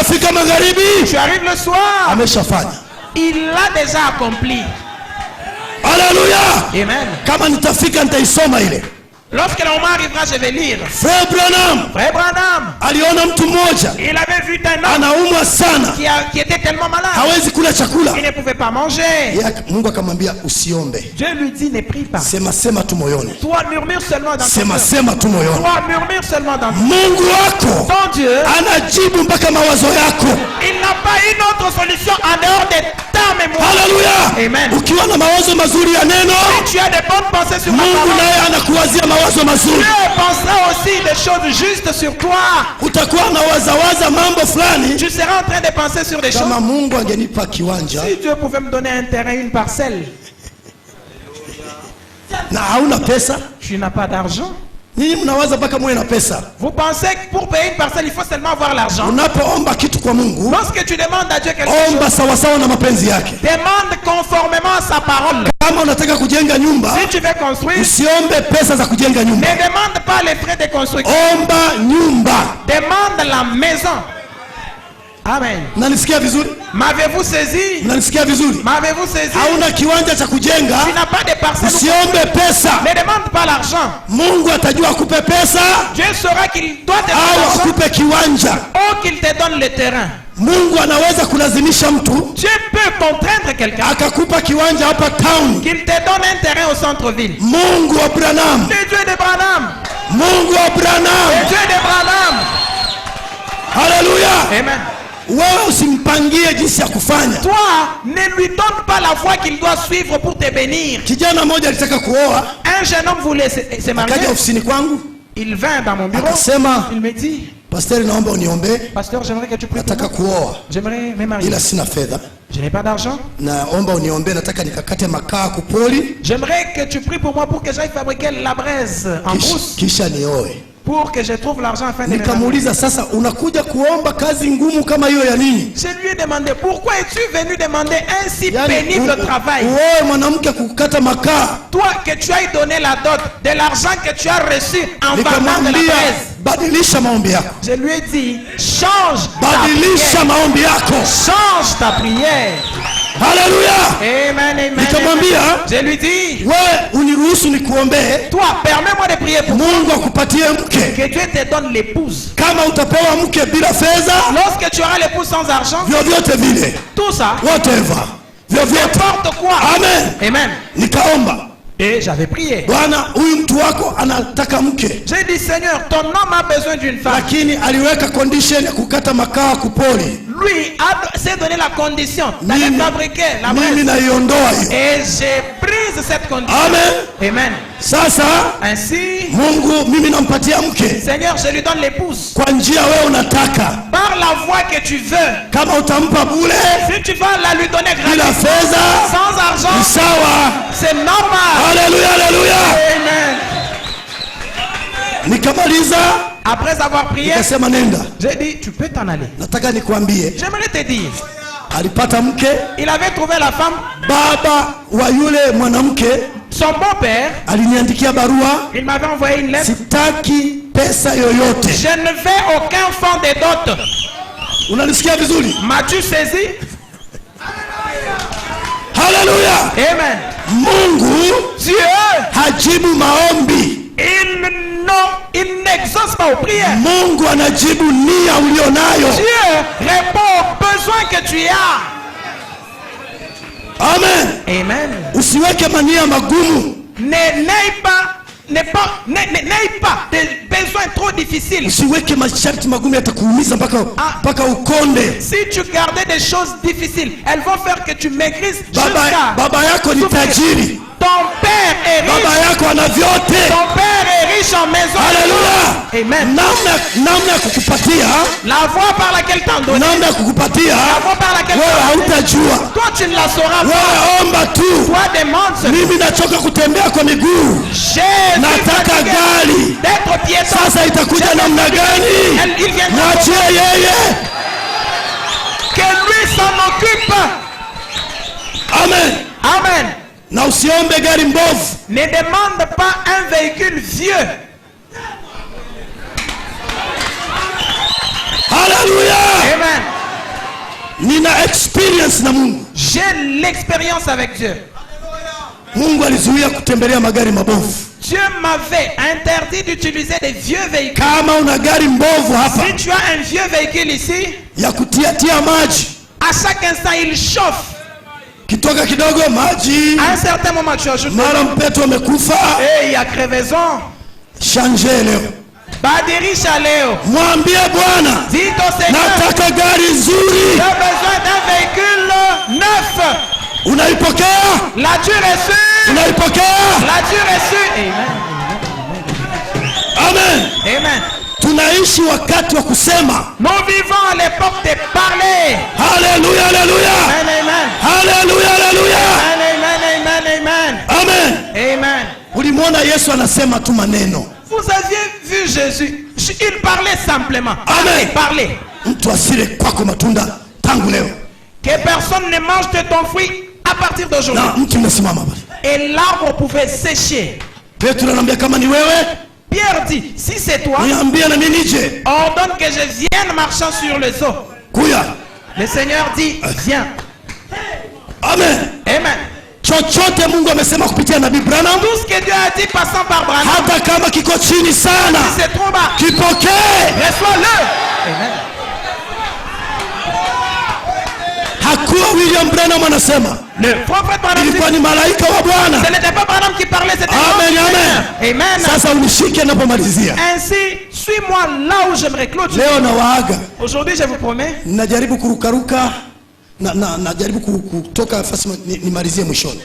unafika magharibi, tu arrives le soir, ameshafanya. il l'a déjà accompli. Haleluya. Amen. Kama nitafika nitaisoma ile. Lorsque le moment arrivera, je vais lire. Frère Branham, Frère Branham, aliona mtu mmoja il avait vu un homme anaumwa sana, qui était tellement malade, hawezi kula chakula. il ne pouvait pas manger. Mungu akamwambia usiombe, Dieu lui dit, ne prie pas. sema sema tu moyoni, Toi, murmure seulement dans ton sema cœur. sema tu moyoni. Toi, murmure seulement dans ton Mungu wako Ton Dieu, anajibu mpaka mawazo yako. il n'a pas une autre solution en dehors de ta mémoire. Haleluya. Amen. Ukiwa na mawazo mazuri ya neno, Si tu as de bonnes pensées sur la Mungu parole, naye anakuwazia mawazo mazuri. Dieu pensera aussi des choses justes sur toi. Utakuwa na wazawaza mambo fulani. Tu seras en train de penser sur des choses. Kama Mungu angenipa kiwanja Si Dieu pouvait me donner un terrain, une parcelle, na hauna pesa, tu n'as pas d'argent. nyinyi mnawaza mpaka muwe na pesa. Vous pensez que pour payer une parcelle, il faut seulement avoir l'argent. Unapoomba kitu kwa Mungu, Lorsque tu demandes à Dieu quelque chose, omba sawasawa na mapenzi yake. demande conformément à sa parole. Kama unataka kujenga nyumba, Si tu veux construire, usiombe pesa za kujenga ne nyumba, demande pas les frais de construction. omba nyumba. Demande la maison. Amen. Mnanisikia vizuri? M'avez-vous saisi? Mnanisikia vizuri? M'avez-vous saisi? Hauna kiwanja cha kujenga, Tu n'as pas de parcelle. usiombe pesa. Ne demande pas l'argent. Mungu atajua akupe pesa Dieu saura qu'il doit te au donner l'argent akupe kiwanja. ou qu'il te donne le terrain. Mungu anaweza kulazimisha mtu Dieu peut contraindre quelqu'un akakupa kiwanja hapa town. qu'il te donne un terrain au centre-ville. Mungu wa Branham, Le Dieu de Branham. Mungu wa Le Branham. Dieu de Branham. Haleluya. Amen. Wewe usimpangie jinsi ya kufanya. Toi, ne lui donne pas la voie qu'il doit suivre pour te bénir. Kijana mmoja alitaka kuoa, Un jeune homme voulait se marier. akaja ofisini kwangu, Il vint dans mon bureau. akasema, Il me dit, Pastor, naomba uniombee, pasteur, j'aimerais que tu pries pour nataka moi. kuoa J'aimerais me marier. ila sina fedha. Je n'ai pas d'argent. Naomba uniombee, nataka nikakate makaa kupoli J'aimerais que tu pries pour moi pour que j'aille fabriquer la braise en brousse. kisha nioe. Pour que je trouve l'argent afin de me marier. Nikamuuliza, sasa unakuja kuomba kazi ngumu kama hiyo ya nini? Je lui ai demandé, pourquoi es-tu venu demander un si Yani, pénible travail? uoe mwanamke kukata makaa. Toi, que tu ailles donner la dot de l'argent que tu as reçu en vendant de la Nikamwambia, braise. badilisha maombi yako, Je lui ai dit, change ta badilisha prière. maombi yako. Change ta prière. Haleluya. Amen, amen, Nikamwambia, amen. Je lui dis, wewe uniruhusu nikuombee, toi, permets-moi de prier pour toi. Mungu akupatie mke. Que Dieu te donne l'épouse. Kama utapewa mke bila fedha, Lorsque tu auras l'épouse sans argent, vyovyote vile, tout ça, whatever, vyovyote. n'importe quoi. Amen. Amen. Nikaomba, Et j'avais prié. Bwana, huyu mtu wako anataka mke, J'ai dit, Seigneur, ton homme a besoin d'une femme. lakini aliweka condition ya kukata makaa kupoli. Lui s'est donné la condition d'aller Mimi- fabriquer la Mimi braise. naiondoa hiyo. Et j'ai prise cette condition. Amen. Amen. Sasa Ainsi, Mungu mimi nampatia mke Seigneur, je lui donne l'épouse. kwa njia wewe unataka. Par la voie que tu veux. Kama utampa bure Si tu vas la lui donner bila gratuitement, fedha sans ni argent, sawa. c'est normal. Haleluya, haleluya. Amen. Nikamaliza Après avoir prié, nikasema nenda, j'ai dit, tu peux t'en aller. nataka nikwambie, J'aimerais te dire, alipata mke. il avait trouvé la femme. Baba wa yule mwanamke Son beau-père, aliniandikia barua, il m'avait envoyé une lettre. sitaki pesa yoyote. Je ne veux aucun fonds de dot. Unanisikia vizuri? M'as-tu saisi? Haleluya. Amen. Mungu Dieu, hajibu maombi. il n'exauce pas aux prières. Mungu anajibu nia ulionayo. Dieu répond aux besoins que tu as. Amen. Amen. Usiweke mania magumu. N'aie pas des besoins trop difficiles. Usiweke masharti magumu yatakuumiza mpaka ukonde. Si tu gardais des choses difficiles, elles vont faire que tu maigrisses jusqu'à... Baba yako ni tajiri. Ton père est riche. Baba yako ana vyote. Ton père est riche en maison. Haleluya. Amen. Namna ya kukupatia, La voie par laquelle t'en donnes, namna ya kukupatia, la voie par laquelle wewe t'en donnes, hautajua. toi tu ne la sauras pas. Wewe omba tu. Toi demande ce Mimi nachoka kutembea kwa miguu. Jésus Nataka fatigué gari. d'être piéton. Sasa itakuja namna gani? Il viendra. Mwachie yeye. Que lui s'en occupe. Amen. Amen. Na usiombe gari mbovu. Ne demande pas un véhicule vieux. Haleluya. Amen. nina experience na Mungu. J'ai l'expérience avec Dieu. Mungu alizuia kutembelea magari mabovu. Dieu m'avait interdit d'utiliser des vieux véhicules. Kama una gari mbovu hapa, Si tu as un vieux véhicule ici, ya kutia maji, à chaque instant il chauffe. kitoka kidogo maji, À un certain moment tu ajoutes. mara mpeto amekufa. Et il y a crevaison. Changer leo, Badirisha leo. mwambie Bwana, Dis au Seigneur, nataka gari j'ai nzuri. besoin d'un véhicule neuf. Unaipokea? L'as-tu reçu? Unaipokea? L'as-tu reçu? Amen. Amen. Amen. Tunaishi wakati wa kusema. Nous vivons à l'époque de parler. Haleluya, haleluya. Amen, amen. Haleluya, haleluya. Amen, amen, amen, amen. Amen. Amen. Ulimwona Yesu anasema tu maneno. Vous aviez vu Jésus. Il parlait simplement. Amen. Il parlait. Mtu asile kwako matunda tangu leo. Que personne ne mange de ton fruit à partir d'aujourd'hui. Na mtu unasimama pale. Et l'arbre pouvait sécher. Petro anamwambia kama ni wewe, Pierre dit, si c'est toi, niambie na mimi nije. ordonne que je vienne marchant sur les eaux. Kuya. Le Seigneur dit, viens. Amen. Amen. Chochote Mungu amesema kupitia Nabii Branham, Tout ce que Dieu a dit passant par Branham, hata kama kiko chini sana, si c'est trop bas, kipokee. reçois-le. Amen. Hakuwa William Branham anasema, Le prophète Branham dit, ilikuwa ni malaika wa Bwana. ce n'était pas Branham qui parlait, c'était Amen, l'ange. amen. Amen. Sasa unishike napomalizia. Ainsi, suis-moi là où j'aimerais clôturer. Leo nawaaga. Aujourd'hui, je vous promets, Najaribu kurukaruka najaribu kutoka fasi nimalizie mwishoni.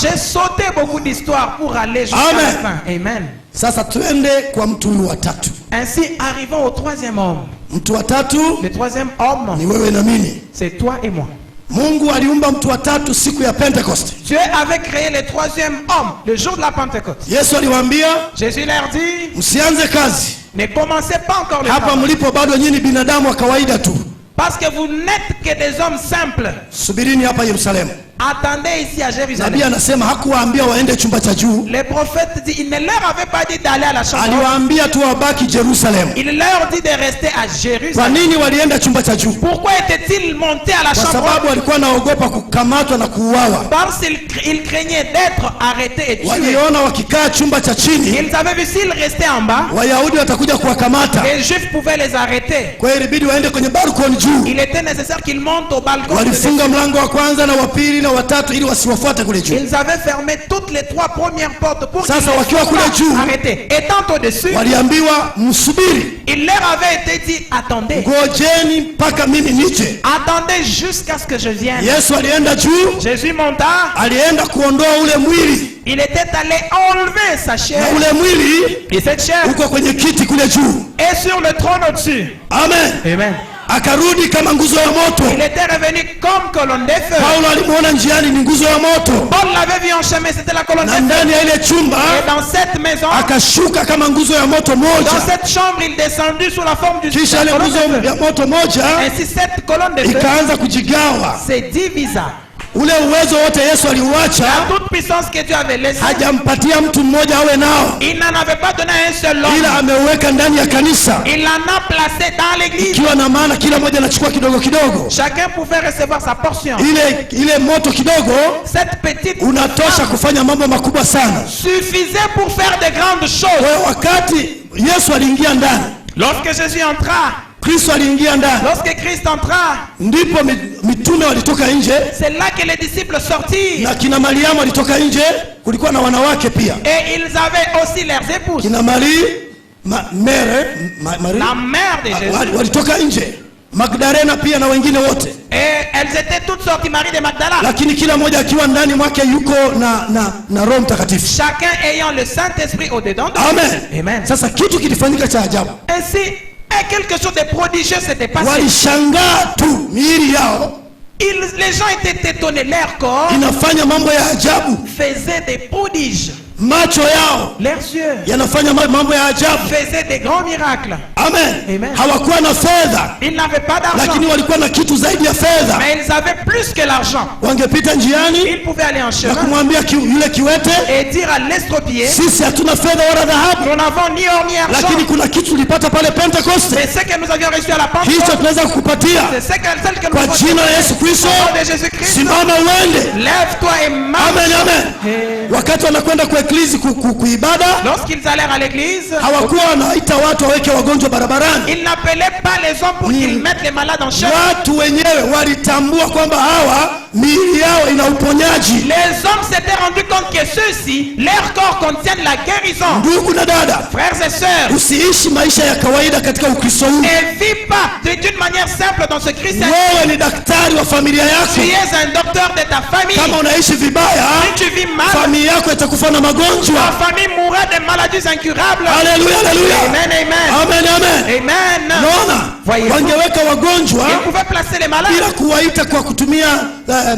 j'ai sauté beaucoup d'histoires pour aller jusqu'à Amen. la fin. Amen. Sasa twende kwa mtu huyu wa tatu. Ainsi, arrivons au troisième homme. Mtu wa tatu Le troisième homme, ni wewe na mimi. c'est toi et moi. Mungu aliumba mtu wa tatu siku ya Pentecost. Dieu avait créé le troisième homme le jour de la Pentecôte. Yesu aliwaambia, Jésus leur dit, msianze kazi ne commencez pas encore le hapa travail, mlipo, bado nyinyi binadamu wa kawaida tu. parce que vous n'êtes que des hommes simples. Subirini hapa Yerusalemu. Attendez ici à Nabii Jérusalem. anasema hakuwaambia waende chumba cha juu, Le prophète dit, il ne leur avait pas dit d'aller à la chambre. aliwaambia tu wabaki Yerusalemu. Il leur dit de rester à Kwa Jérusalem. nini walienda chumba cha juu? Pourquoi était-il monté à la Kwa chambre? sababu walikuwa naogopa kukamatwa na kuuawa. Parce qu'il craignait d'être arrêté et tué. Waliona wakikaa chumba cha chini, Ils avaient vu s'ils restaient en bas, Wayahudi watakuja kuwakamata. les Juifs pouvaient les arrêter. Kwa hiyo ilibidi waende kwenye balkoni juu. Il était nécessaire qu'ils montent au balcon. Walifunga mlango wa kwanza na wa pili na wa tatu ili wasiwafuate kule juu. Ils avaient fermé toutes les trois premières portes pour qu'ils Sasa ne wakiwa soient kule pas juu, arrêtés. Étant au-dessus, waliambiwa msubiri, il leur avait été dit, attendez, ngojeni mpaka mimi nije. attendez jusqu'à ce que je vienne. Yesu alienda juu, Jésus monta, alienda kuondoa ule mwili, il était allé enlever sa chair. na ule mwili Et cette chair uko kwenye kiti kule juu. est sur le trône au-dessus. Amen. Amen. Akarudi kama nguzo ya moto. Il était revenu comme colonne de feu. Paulo alimuona njiani ni nguzo ya moto, Paul l'avait vu en chemin, c'était la colonne de na feu. ndani ya ile chumba Et dans cette maison, akashuka kama nguzo ya moto dans moja. cette chambre, il descendu sous la forme d'une Kisha ile colonne nguzo de feu. ya moto moja Ainsi, cette colonne de feu ikaanza kujigawa. se divisa. Ule uwezo wote Yesu La aliuacha, toute puissance que Dieu avait laissée, hajampatia mtu mmoja awe nao, il n'en avait pas donné à un seul ila homme. ameuweka ndani ya kanisa, Il en a placé dans l'église. ikiwa na maana kila mmoja anachukua kidogo kidogo. Chacun pouvait recevoir sa portion. Ile moto kidogo Cette petite unatosha kufanya mambo makubwa sana. suffisait pour faire de grandes Kwa choses. hiyo wakati Yesu aliingia ndani, Lorsque Jésus entra, Kristo aliingia ndani, lorsque Christ entra, ndipo mitume walitoka nje c'est là que les disciples sortirent. na kina Mariamu walitoka nje. Kulikuwa na wanawake pia, Et ils avaient aussi leurs épouses. kina Marie Marie La mère de Jésus. walitoka nje, Magdalena pia na wengine wote, Et elles étaient toutes sorties, Marie de Magdala. lakini kila mmoja akiwa ndani mwake yuko na Roho Mtakatifu. Chacun ayant le Saint-Esprit au-dedans de lui. Amen. Amen. Sasa kitu kilifanyika cha ajabu, Ainsi, quelque chose de prodigieux s'était passé. walishangaa tu miili yao Les gens étaient étonnés. Leur corps inafanya mambo ya ajabu. faisait des prodiges. macho yao leurs yeux yanafanya mambo ya ajabu. faisaient des grands miracles. Amen. Amen. Hawakuwa na fedha, Ils n'avaient pas d'argent, lakini walikuwa na kitu zaidi ya fedha. mais ils avaient plus que l'argent. Wangepita njiani Ils pouvaient aller en na chemin kumwambia yule kiwete, et dire à l'estropié, sisi hatuna fedha wala dhahabu, nous n'avons ni or ni argent, lakini kuna kitu tulipata pale Pentecoste, mais ce que nous avions reçu à la hicho Pentecôte, tunaweza kukupatia c'est celle que nous kwa avons jina la Yesu reçue. Kristo. Au nom de Jésus-Christ, Simama uende. lève-toi et marche. Amen, amen. Et Wakati wanakwenda kwa eklisi kuibada, lorsqu'ils allèrent à l'église, hawakuwa wanaita watu waweke wagonjwa barabarani. ils n'appelaient pas les hommes pour qu'ils mettent les malades en chemin. Watu wenyewe walitambua kwamba hawa miili yao ina uponyaji. Les hommes s'étaient rendus compte que ceux-ci, leur corps contiennent la guérison. Ndugu na dada, Frères et sœurs, usiishi maisha ya kawaida katika Ukristo huu. ne vis pas d'une manière simple dans ce christianisme. Wewe ni daktari wa familia Tu yako. es un docteur de ta famille. Kama unaishi vibaya, Si tu vis mal, familia yako itakufa na ta magonjwa. famille mourra de maladies incurables. Haleluya, haleluya. Amen, amen. Amen, amen. Amen. Naona Voyez-vous, wangeweka wagonjwa ils pouvaient placer les malades bila kuwaita kwa kutumia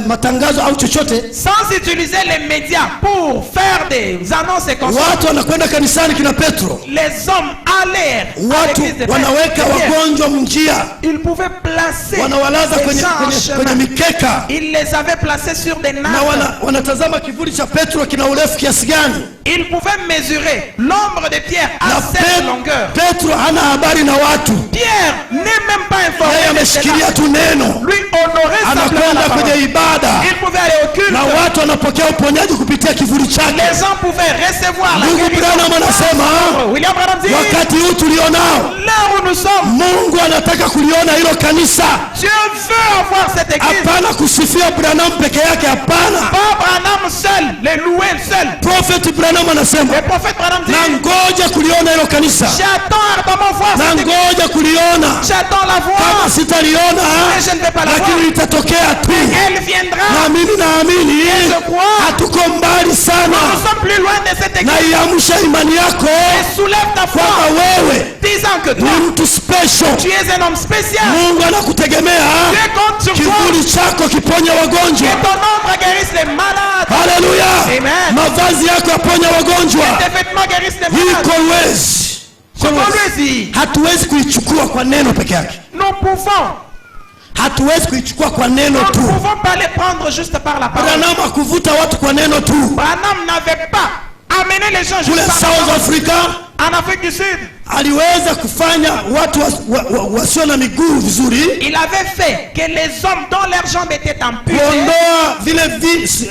matangazo au chochote. sans utiliser les médias pour faire des annonces et concerts. Watu wanakwenda kanisani kina Petro, Les hommes allèrent à watu l'église de wanaweka Pierre. wagonjwa mnjia, Ils pouvaient placer wanawalaza les kwenye, gens en kwenye, chemin. kwenye mikeka Ils les avaient placés sur des na nattes. wanatazama kivuli cha Petro kina urefu kiasi gani. Ils pouvaient mesurer l'ombre de Pierre à Na cette longueur. Petro hana habari na watu, Pierre n'est même pas informé yeye de cela. ameshikilia tu neno, Lui honorait simplement anakwenda la kwenye parole. ibada Il pouvait aller au culte. na watu wanapokea uponyaji kupitia kivuli chake. Les gens pouvaient recevoir la Ndugu guérison. Branham anasema William Branham dit, wakati huu tulionao, là où nous sommes, Mungu anataka kuliona hilo kanisa, Dieu veut avoir cette église. hapana kusifia Branham peke yake, hapana. Pas Branham seul, les louer seul. Prophet Branham anasema Le prophète Branham dit, na ngoja kuliona hilo kanisa, j'attends ardemment voir na cette église. ngoja kuliona. J'attends la Kama voir. sitaliona, Mais je ne vais pas la voir. lakini litatokea tu. Elle viendra. Na mimi naamini Je crois. hatuko mbali sana. Nous sommes plus loin de cette Na église. iamsha imani yako Et soulève ta foi. kwamba wewe Disant que ni toi, mtu special. tu es un homme spécial. Mungu anakutegemea, Dieu compte sur toi. kivuli chako kiponya Que wagonjwa. ton ombre guérisse les malades. Haleluya! Amen. Mavazi yako yaponya wagonjwa. Tes vêtements guérissent les Hii malades. Kolwezi, Ce qu'on lui dit, hatuwezi kuichukua kwa neno peke yake, nous pouvons. hatuwezi kuichukua kwa neno Nous ne tu. pouvons pas les prendre juste par la parole. Branham hakuvuta watu kwa neno tu. Branham n'avait pas amené les gens Kule juste par la South parole. Africa En Afrique du Sud, aliweza kufanya watu wasio na miguu vizuri, il avait fait que les hommes dont leurs jambes étaient amputées, kuondoa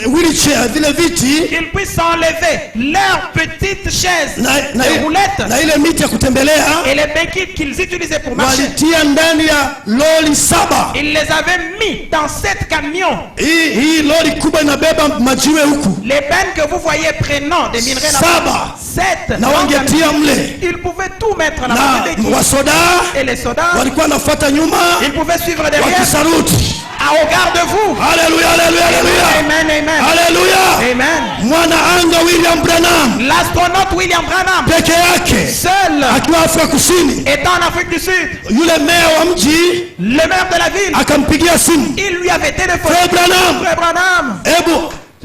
wheelchair, vile viti ils puissent enlever leurs petites chaises, na les roulettes ile miti ya kutembelea, et les béquilles qu'ils utilisaient pour marcher. walitia ndani ya lori 7. Il les avait mis dans 7 camions. Hii lori kubwa inabeba majiwe huku Les bennes que vous voyez prenant des minerais là-bas, 7. na wangetia mle, Ils pouvaient tout mettre là-bas. na wasoda Et les soldats, walikuwa wanafuata nyuma ils pouvaient suivre derrière. wakisaruti. Au garde-vous. Haleluya, haleluya, haleluya, Amen, amen. haleluya. Amen. Mwana anga William Branham L'astronaute William Branham, peke yake seul, akiwa Afrika Kusini, étant en Afrique du Sud, yule meya wa mji le maire de la ville, akampigia simu, il lui avait téléphoné. Frère Branham, Frère Branham, hebu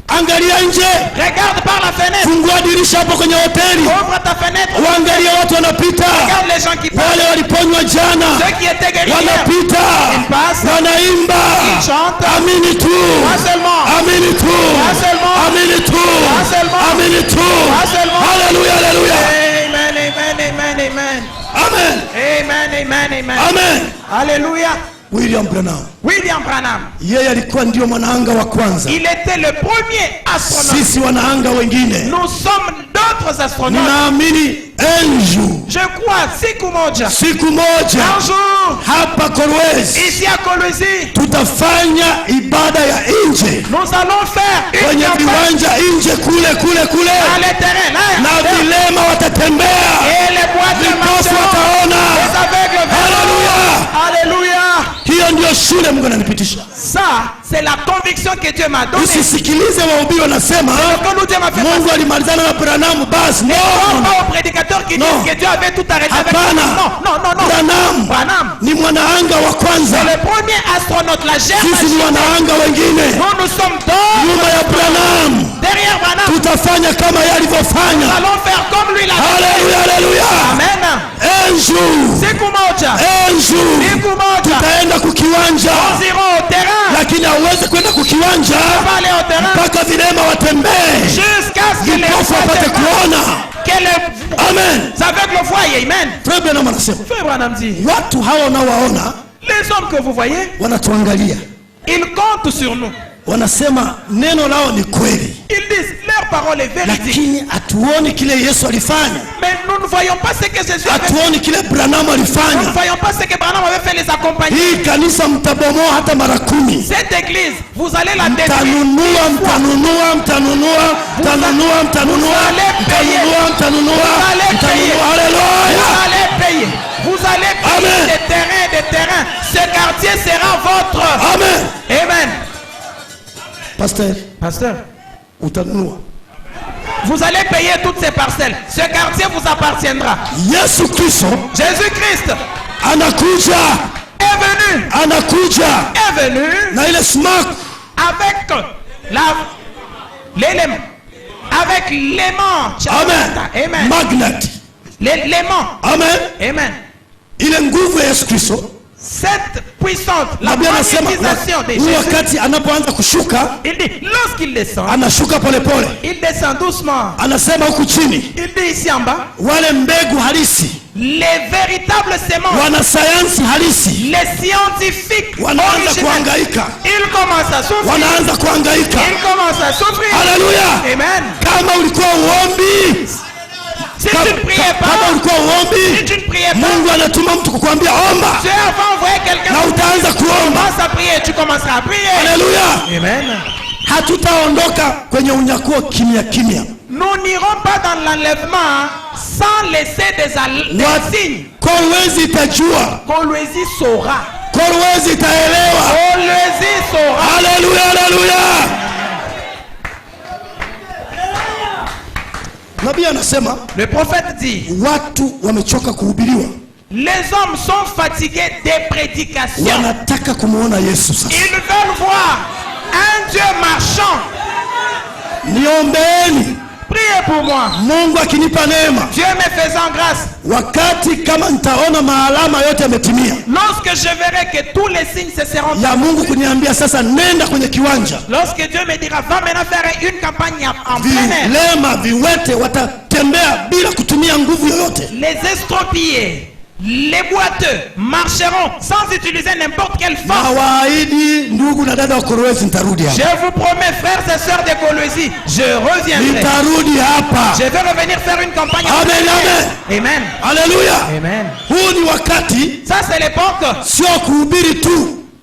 angalia nje, regarde par la fenêtre. fungua dirisha hapo kwenye hoteli, Ouvre ta fenêtre. waangalie watu wanapita, Regarde les gens qui passent. wale waliponywa jana Ceux qui étaient guéris hier. wanapita, Ils passent. wanaimba, Ils chantent. amini tu, Pas seulement. amini tu, Pas seulement. amini tu, Pas seulement. amini tu. Pas seulement. Haleluya, haleluya, Amen, amen, amen, amen. amen, Amen, amen, amen. amen. Alléluia. William Branham William Branham, yeye alikuwa ndio mwanaanga wa kwanza. il était le premier astronaute. Sisi wanaanga wengine, Nous sommes d'autres astronautes. ninaamini Andrew Je crois siku moja, siku moja un jour, hapa Kolwezi ici à Kolwezi, tutafanya ibada ya nje nous allons faire une kwenye campagne viwanja nje kule dans les terrains là, na vilema watatembea, et les boîtes de vipofu marcheurs, wataona. les aveugles verront. Alléluia. Hiyo ndio shule Mungu ananipitisha. Ça, c'est la conviction que Dieu m'a donnée. Usisikilize wahubiri wanasema Quand nous Dieu m'a fait Mungu alimalizana na Branham basi. non, No, pas aux prédicateurs qui Non. disent que Dieu avait tout arrêté avec hapana. non, non, non, non. Branham Branham, ni mwanaanga wa kwanza. C'est le premier astronaute, la Sisi ni Germaine. wanaanga wengine. Nous sommes d'autres. Nyuma ya Branham Derrière Branham. tutafanya kama Nous yalivyofanya. allons faire comme lui l'a fait. Haleluya, haleluya. Amen. Enju, Siku moja. enju, Siku moja. tutaenda kukiwanja, Nous irons au terrain. lakini hauwezi kwenda kukiwanja On va aller au terrain. mpaka vilema watembee, Jusqu'à ce que les vipofu wapate kuona. Amen. aveugles voient. Amen. Frère Branham anasema Frère Branham dit, watu hawa unaowaona les hommes que vous voyez, wanatuangalia, ils comptent sur nous. wanasema neno lao ni kweli, Ils disent, leur parole est véridique. lakini hatuoni kile Yesu alifanya, Mais nous ne voyons pas ce que Jésus avait fait. hatuoni kile Branham Nous ne alifanya. voyons pas ce que Branham avait fait les accompagner. Hii kanisa mtabomoa hata mara 10. Cette église, vous allez la détruire. Mtanunua, mtanunua, mtanunua, mtanunua, mtanunua, mtanunua, mtanunua, mtanunua. Haleluya. Vous allez payer. Vous allez payer Amen. des terrains. Ce quartier sera votre. Amen. Amen. Pasteur, Pasteur, utanunua. vous allez payer toutes ces parcelles. Ce quartier vous appartiendra. Yesu Kristo Jésus-Christ anakuja, est venu. anakuja Est venu na ile smack, avec l'élément. Avec l'aimant. amen, Amen. magnet, L'aimant. amen, Amen. ile nguvu ya Yesu Kristo. Cette puissante, la Nabii anasema magnétisation de huu Jésus. wakati anapoanza kushuka, Il dit, lorsqu'il descend, anashuka polepole, il descend doucement. anasema huku chini, Il dit ici en bas, wale mbegu halisi, les véritables semences, wanasayansi halisi les scientifiques wanaanza originels, kuhangaika, ils commencent à souffrir. wanaanza kuhangaika. Ils commencent à souffrir. Haleluya. Amen. Kama ulikuwa uombi, Si tu ne priais kama pas, ulikuwa si uombi, tu ne priais pas, Mungu anatuma mtu kukuambia omba, Dieu va envoyer quelqu'un na qui utaanza kuomba. commence à prier. Tu commenceras à prier. Haleluya. Amen. Hatutaondoka kwenye unyakuo kimya kimya. Nous n'irons pas dans l'enlèvement sans laisser des signes. Kolwezi itajua, Kolwezi saura. Kolwezi itaelewa. Kolwezi saura. Haleluya, haleluya. Nabii anasema Le prophète dit, watu wamechoka kuhubiriwa, les hommes sont fatigués des prédications. wanataka kumuona Yesu sasa. Ils veulent voir un Dieu marchand. Niombeeni, Priez pour moi. Mungu akinipa neema, Dieu me faisant grâce. wakati kama nitaona maalama yote yametimia, Lorsque je verrai que tous les signes se seront ya Mungu kuniambia sasa nenda kwenye kiwanja, lorsque Dieu me dira, va maintenant faire une campagne en plein air. vilema viwete watatembea bila kutumia nguvu yoyote. Les estropiés, les boiteux marcheront sans utiliser n'importe quelle Na force. waahidi ndugu na dada wa Kolwezi, nitarudi hapa, Je vous promets, frères et sœurs de Colosie, je reviendrai. nitarudi hapa. Je vais revenir faire une campagne en Amen, plein air. amen. Amen. Haleluya. Amen. Huu ni wakati, Ça, c'est l'époque. sio kuhubiri tu.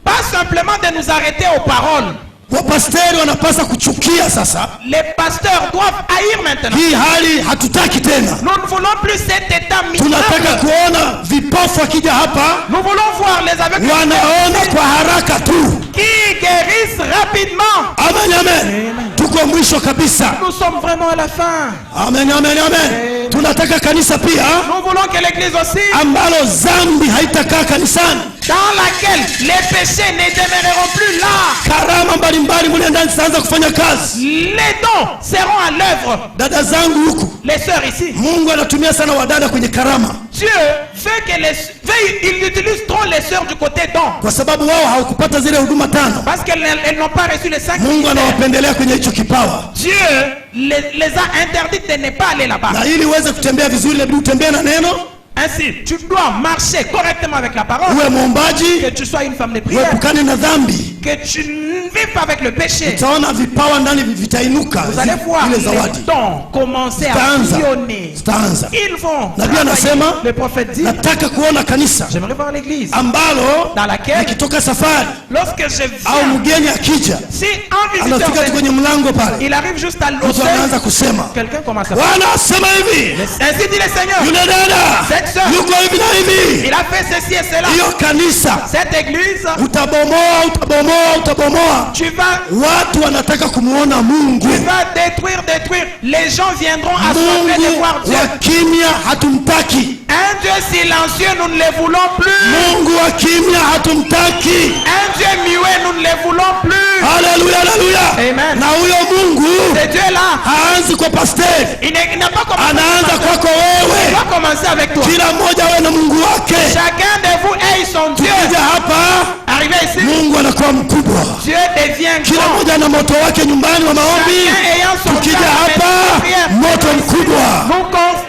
Pas simplement de nous arrêter aux paroles. Wapasteri wanapaswa kuchukia sasa. Les pasteurs doivent haïr maintenant. Hii hali hatutaki tena. Nous ne voulons plus cet état Tunataka minable. kuona vipofu wakija hapa Nous voulons voir les aveugles wanaona kwa haraka tu. qui guérissent rapidement. Amen, amen. Tuko mwisho kabisa. Nous sommes vraiment à la fin. Amen, amen, amen. Tunataka kanisa pia Nous voulons que l'église aussi, ambalo zambi haitakaa kanisani. dans laquelle les péchés ne demeureront plus là. Karama mbalimbali mule ndani zitaanza kufanya kazi. Les dons seront à l'œuvre. Dada zangu huku, Les sœurs ici. Mungu anatumia sana wadada kwenye karama, Dieu veut que il utilise trop les sœurs du côté dons. kwa sababu wao hawakupata zile huduma tano. Parce qu'elles n'ont pas reçu les 5 Mungu ministères. anawapendelea kwenye hicho kipawa, Dieu les a interdites de ne pas aller là-bas. na ili uweze kutembea vizuri inabidi utembee na neno, Ainsi, tu dois marcher correctement avec la parole. uwe mwombaji, Que tu sois une femme de prière. uepukane na dhambi. Que tu ne vives pas avec le péché. Utaona vipawa ndani vitainuka, Vous allez voir ile les zawadi dons commencer à zitaanza, rayonner. zitaanza. Ils vont Nabii travailler. anasema, Le prophète dit, nataka kuona kanisa j'aimerais voir l'église ambalo dans laquelle, nikitoka safari lorsque je au viens, mgeni akija, si un visiteur anafika tu vient, kwenye mlango pale, il arrive juste à mtu anaanza l'autel, kusema, quelqu'un commence à parler. Bwana asema hivi, Ainsi dit le Seigneur, yule dada cette soeur, yuko hivi na hivi. il a fait ceci et cela. Hiyo kanisa Cette église, utabomoa. tu vas Watu wanataka kumuona Mungu. détruire. Les gens viendront assembler de voir Mungu Dieu. wa kimya hatumtaki. Un Dieu silencieux, nous ne le voulons plus. Mungu wa kimya hatumtaki. Un Dieu muet, nous ne le voulons plus. Haleluya, haleluya. Amen. Na huyo Mungu Ce Dieu-là, haanzi kwa pastor, il n'a pas commencé. anaanza kwako Il wewe. va commencer avec toi. Kila mmoja awe na Mungu wake. Chacun de vous ait son Dieu. Tukija hapa Arrivé ici, Mungu anakuwa mkubwa. Dieu devient Kila grand. mmoja na moto wake nyumbani wa maombi. Chacun ayant son Tukija temps de hapa prière. moto mkubwa.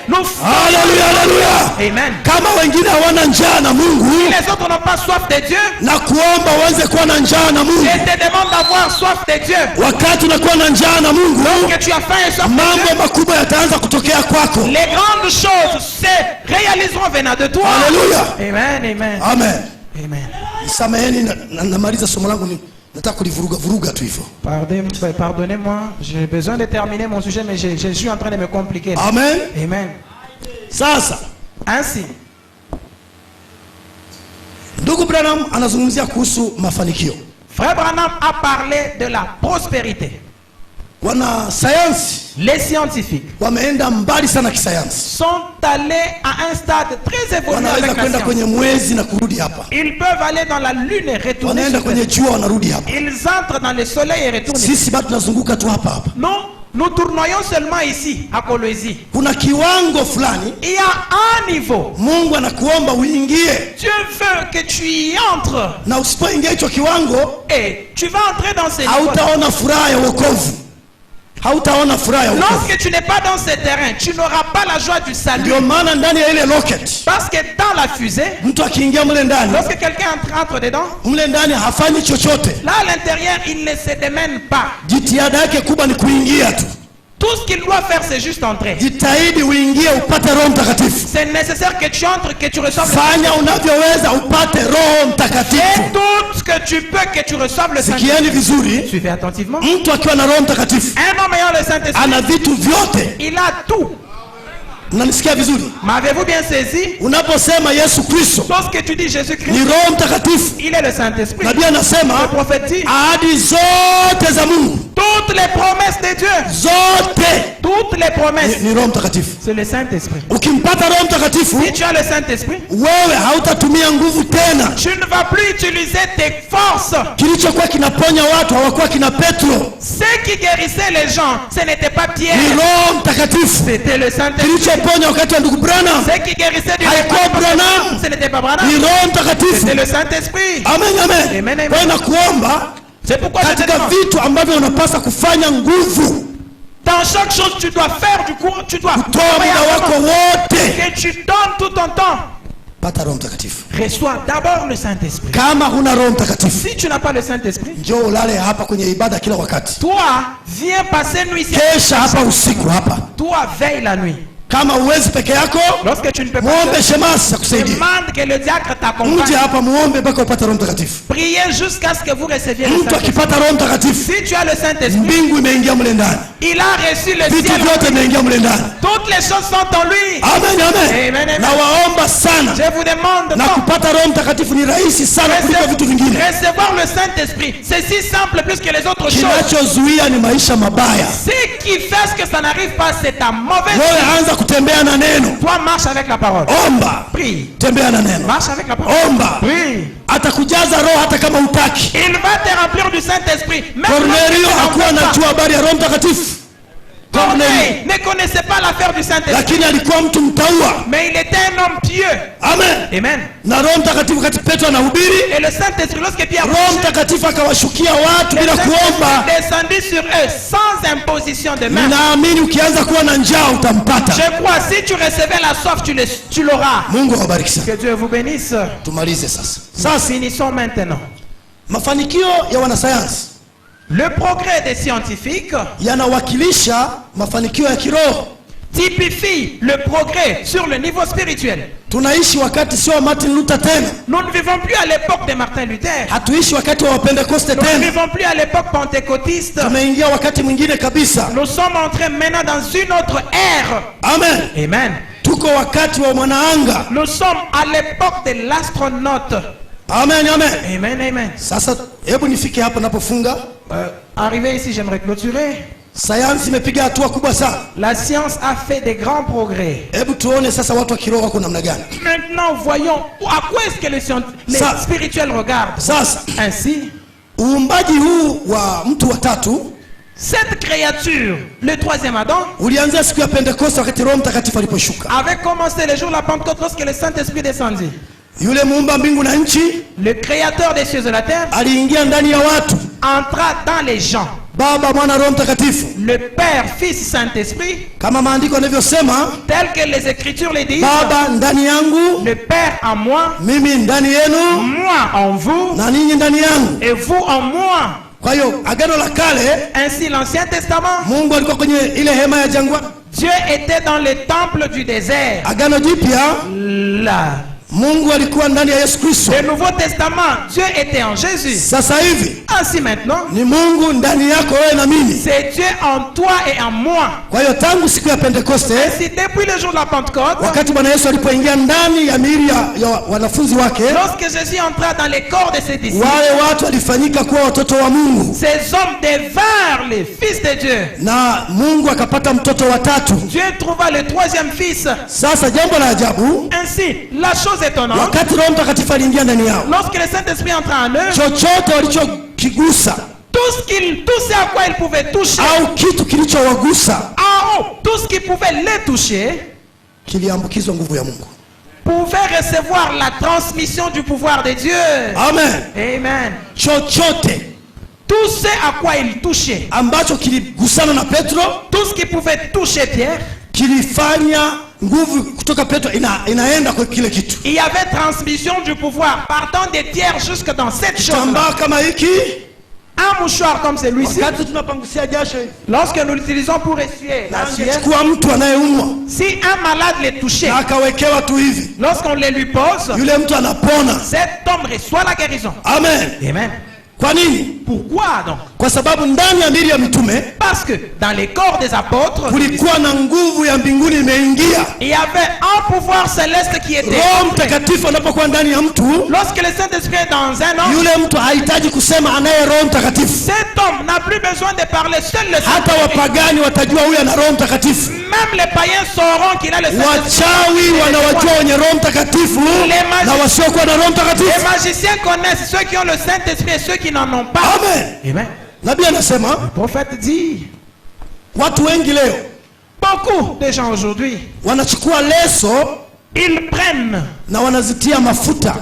Nous Haleluya, haleluya. Amen. Kama wengine hawana njaa na Mungu, Les autres n'ont pas soif de Dieu. na kuomba uanze kuwa na njaa na Mungu. Je te demande d'avoir soif de Dieu. Wakati unakuwa na njaa na Mungu, Que tu as faim et soif de mambo Dieu. makubwa yataanza kutokea kwako. Les grandes choses se réaliseront venant de toi. Haleluya. Amen, amen. Amen. Amen. Samaheni, namaliza somo langu, nataka kulivuruga tu hivyo. Pardonnez-moi, j'ai besoin de terminer mon sujet, mais je suis en train de me compliquer. Amen. Amen. Sasa Ainsi, ndugu Branham anazungumzia kuhusu mafanikio. Frère Branham a parlé de la prospérité. Wana sayansi Les scientifiques wameenda mbali sana kisayansi. sont allés à un stade très évolué Wanaweza avec la kwenda kwenye science. mwezi na kurudi hapa. Ils peuvent aller dans la lune et retourner Wanaenda sur kwenye Terre. jua wanarudi hapa. Ils entrent dans le soleil et retournent. Sisi bado tunazunguka tu hapa hapa. Non, nous tournoyons seulement ici, à Colosie. Kuna kiwango fulani Il y a un niveau. Mungu anakuomba uingie, Dieu veut que tu y entres. na usipoingia hicho kiwango Et tu vas entrer dans ce niveau. hautaona furaha ya wokovu. Hautaona furaha ya wokovu. Lorsque tu n'es pas dans ce terrain, tu n'auras pas la joie du salut. Ndio maana ndani ya ile rocket Parce que dans la fusée, mtu akiingia mle ndani, lorsque quelqu'un entre dedans, mle ndani hafanyi chochote. là à l'intérieur, il ne se démène pas. Jitihada yake kubwa ni kuingia tu. Tout ce qu'il doit faire, c'est juste entrer. Jitahidi uingie upate Roho Mtakatifu. C'est nécessaire que tu entres, que tu reçoives le Fanya unavyoweza upate Roho Mtakatifu. Fais tout ce que tu peux, que tu reçoives le Saint-Esprit. Sikieni vizuri, Suivez attentivement. mtu akiwa na Roho Mtakatifu Un homme ayant le Saint-Esprit, ana vitu vyote. il a tout. Unanisikia vizuri? M'avez-vous bien saisi? Unaposema Yesu Kristo Lorsque tu dis Jésus-Christ, ni Roho Mtakatifu, il est le Saint-Esprit. nabii Le anasema prophète dit, ahadi zote za Mungu toutes les promesses de Dieu, zote toutes les promesses, ni Roho Mtakatifu. c'est le Saint-Esprit. Ukimpata Roho Mtakatifu, Si tu as le Saint-Esprit, wewe hautatumia nguvu tena. tu ne vas plus utiliser tes forces. Kilichokuwa kinaponya watu hawakuwa kina Petro, Ce qui guérissait les gens, ce n'était pas ni Pierre, Roho Mtakatifu. c'était le Saint-Esprit. Kilichoponya wakati wa ndugu Branham Ce qui guérissait du Haikuwa Branham. ce n'était pas Branham, ni Roho Mtakatifu. c'était le Saint-Esprit. Amen, amen. Amen, amen. Kwa hiyo nakuomba C'est pourquoi je te katika demande, vitu ambavyo unapaswa kufanya nguvu, dans chaque chose, tu dois faire du cours, tu dois toa muda wako wote, que tu donnes tout ton temps. pata Roho Mtakatifu. Reçois d'abord le Saint-Esprit. Kama huna Roho Mtakatifu, Si tu n'as pas le Saint-Esprit, njoo ulale hapa kwenye ibada kila wakati, toi, viens passer nuit ici. kesha hapa usiku hapa. Toi, veille la nuit. Kama uwezi peke yako, Lorsque tu ne peux pas, muombe shemasi akusaidie. demande que le diacre Mje t'accompagne. hapa muombe mpaka upate Roho Mtakatifu. Priez jusqu'à ce que vous receviez le Mtu Saint-Esprit. akipata Roho Mtakatifu, Si tu as le Saint-Esprit, mbingu imeingia mle ndani, il a reçu le vitu ciel. vyote vimeingia mle ndani. Toutes les choses sont en lui. Amen, Amen, amen. amen. Nawaomba sana, Je vous demande na donc, kupata Roho Mtakatifu ni rahisi sana kuliko vitu vingine. recevoir le Saint-Esprit. C'est si simple plus que les autres choses. Kinachozuia ni maisha mabaya. Ce qui fait ce que ça n'arrive pas, c'est ta mauvaise Wewe vie. anza kutembea na neno. Toi, marche avec la parole. Omba, Prie. tembea na neno. Marche avec la parole. Omba, Prie. atakujaza Roho hata kama utaki. Il va te remplir du Saint-Esprit. Même Kornelio lorsque tu hakuwa n'en veux anajua pas. habari ya Roho Mtakatifu. Kornelio, Corneille ne connaissait pas l'affaire du Saint-Esprit. lakini alikuwa mtu mtaua. Mais il était un homme pieux. Amen. Amen. Na Roho Mtakatifu wakati Petro anahubiri, Et le Saint-Esprit, lorsque Pierre Roho Mtakatifu akawashukia watu bila kuomba. descendit sur eux sans imposition de main. Ninaamini ukianza kuwa na njaa utampata. Je crois, si tu recevais la soif, tu l'auras. Mungu awabariki sana. Que Dieu vous bénisse. Tumalize sasa. Nous Sasa finissons maintenant. mafanikio ya wanasayansi Le progrès des scientifiques yanawakilisha mafanikio ya kiroho. typifie le progrès sur le niveau spirituel. Tunaishi wakati sio wa Martin Luther tena, Nous ne vivons plus à l'époque de Martin Luther. hatuishi wakati wa Pentekoste Nous ne tena. vivons plus à l'époque pentecôtiste. Tumeingia wakati mwingine kabisa. Nous sommes entrés maintenant dans une autre ère. Amen. Amen. tuko wakati wa mwanaanga. Nous sommes à l'époque de l'astronaute. Amen, amen. Amen, amen. Sasa hebu nifike hapa napofunga. Arrivé ici, j'aimerais clôturer. Sayansi imepiga hatua kubwa sana. La science a fait des grands progrès. Hebu tuone sasa watu wa kiroho wako namna gani. Maintenant, voyons à quoi est-ce que les spirituels regardent. Sasa Ainsi, uumbaji huu wa mtu wa tatu, cette créature, le troisième Adam, ulianzia siku ya Pentekoste wakati Roho Mtakatifu aliposhuka. avait commencé le jour de la Pentecôte lorsque le Saint-Esprit descendit. Yule muumba mbingu na nchi, le créateur des cieux et de la terre, aliingia ndani ya watu, entra dans les gens. Baba, Mwana, Roho Mtakatifu. Le Père, Fils, Saint-Esprit, kama maandiko yanavyosema, tel que les Écritures le disent. Baba ndani yangu, le Père en moi, mimi ndani yenu, moi en vous, na ninyi ndani yangu, et vous en moi. Kwa hiyo Agano la Kale, ainsi l'Ancien Testament, Mungu alikuwa kwenye ile hema ya jangwa. Dieu était dans le temple du désert. Agano Jipya, là, Mungu alikuwa ndani ya Yesu Kristo. Le Nouveau Testament, Dieu était en Jésus. Sasa hivi, ainsi maintenant, ni Mungu ndani yako wewe na mimi. C'est Dieu en toi et en moi. Kwa hiyo tangu siku ya Pentekoste, ainsi depuis le jour de la Pentecôte, wakati Bwana Yesu alipoingia ndani ya miili ya wanafunzi wake, lorsque Jésus entra dans les corps de ses disciples, wale watu walifanyika kuwa watoto wa Mungu. Ces hommes devinrent les fils de Dieu. Na Mungu akapata mtoto wa tatu. Dieu trouva le troisième fils. Sasa jambo la ajabu, ainsi la chose étonnante, wakati Roho Mtakatifu aliingia ndani yao, lorsque le Saint-Esprit entra en eux, chochote walichokigusa, tout ce à quoi ils pouvaient toucher, au kitu kilichowagusa, tout ce qui pouvait les toucher, kiliambukizwa nguvu ya Mungu, pouvait recevoir la transmission du pouvoir de Dieu. Amen. Amen. Chochote, tout ce à quoi il touchait, ambacho kiligusana na Petro, tout ce qui pouvait toucher Pierre, kilifanya nguvu kutoka Petro inaenda kwa kile kitu. Il y avait transmission du pouvoir partant de Pierre jusque dans cette chose. Kitambaa kama hiki, un mouchoir comme celui-ci, wakati tunapangusia jasho, lorsque nous l'utilisons pour essuyer la sueur, kwa mtu anayeumwa, si un malade les touchait, akawekewa tu hivi, lorsqu'on les lui pose, yule mtu anapona. Cet homme reçoit la guérison. Amen. Amen. Kwa nini? Pourquoi donc? Kwa sababu ndani ya miili ya mitume, parce que dans les corps des apôtres, kulikuwa na nguvu ya mbinguni imeingia. Il y avait un pouvoir céleste qui était. Roho Mtakatifu anapokuwa ndani ya mtu, lorsque le Saint-Esprit est dans un homme, yule mtu hahitaji kusema anaye Roho Mtakatifu. Cet homme n'a plus besoin de parler, seul le Saint-Esprit. Hata wapagani watajua huyu ana Roho Mtakatifu. Même les païens sauront qu'il a le Saint-Esprit. Wachawi wanawajua wenye Roho Mtakatifu na wasiokuwa na Roho Mtakatifu. Les magiciens connaissent ceux qui ont le Saint-Esprit et ceux qui n'en ont pas. Amen. Amen. Nabii anasema, le prophète dit, watu wengi leo, beaucoup de gens aujourd'hui, wanachukua leso, ils prennent na wanazitia mafuta,